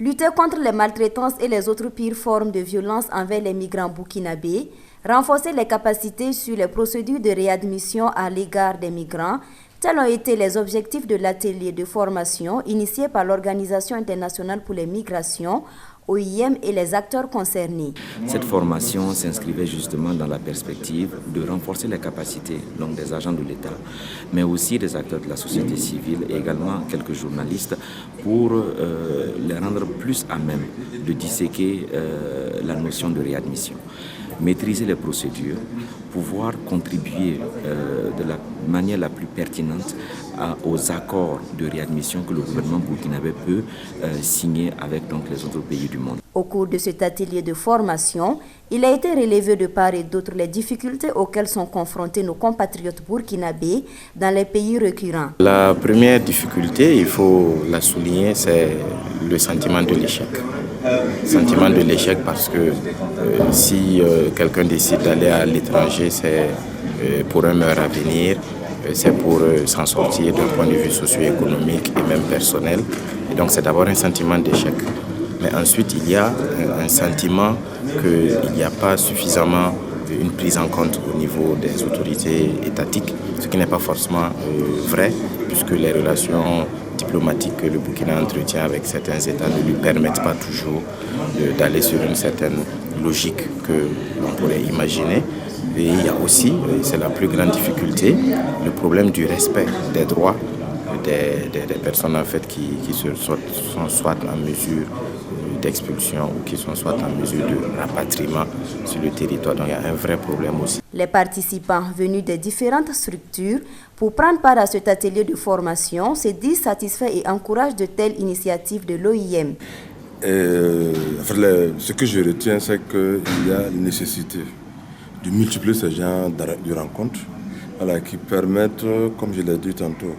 Lutter contre les maltraitances et les autres pires formes de violence envers les migrants burkinabés, renforcer les capacités sur les procédures de réadmission à l'égard des migrants, tels ont été les objectifs de l'atelier de formation initié par l'Organisation internationale pour les migrations, OIM, et les acteurs concernés. Cette formation s'inscrivait justement dans la perspective de renforcer les capacités donc des agents de l'État, mais aussi des acteurs de la société civile et également quelques journalistes pour les rendre plus à même de disséquer la notion de réadmission, maîtriser les procédures, pouvoir contribuer de la manière la plus pertinente aux accords de réadmission que le gouvernement burkinabé peut signer avec donc, les autres pays du monde. Au cours de cet atelier de formation, il a été relevé de part et d'autre les difficultés auxquelles sont confrontés nos compatriotes burkinabés dans les pays récurrents. La première difficulté, il faut la souligner, c'est le sentiment de l'échec. Sentiment de l'échec parce que si quelqu'un décide d'aller à l'étranger, c'est pour un meilleur avenir, c'est pour s'en sortir d'un point de vue socio-économique et même personnel. Et donc c'est d'abord un sentiment d'échec. Mais ensuite, il y a un sentiment qu'il n'y a pas suffisamment une prise en compte au niveau des autorités étatiques, ce qui n'est pas forcément vrai, puisque les relations diplomatiques que le Burkina entretient avec certains États ne lui permettent pas toujours d'aller sur une certaine logique que l'on pourrait imaginer. Et il y a aussi, c'est la plus grande difficulté, le problème du respect des droits des personnes en fait, qui sont soit en mesure d'expulsion ou qui sont soit en mesure de rapatriement sur le territoire. Donc il y a un vrai problème aussi. Les participants venus des différentes structures pour prendre part à cet atelier de formation se disent satisfaits et encouragent de telles initiatives de l'OIM. Ce que je retiens, c'est qu'il y a une nécessité de multiplier ce genre de rencontres qui permettent, comme je l'ai dit tantôt,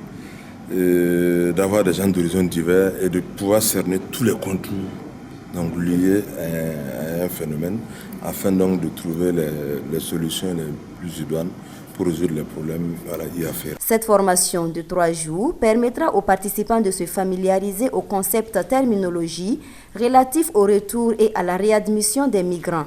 d'avoir des gens d'horizons divers et de pouvoir cerner tous les contours donc, liés à un phénomène afin donc, de trouver les solutions les plus idoines pour résoudre les problèmes y afférents. Cette formation de 3 jours permettra aux participants de se familiariser au concept terminologie relatif au retour et à la réadmission des migrants.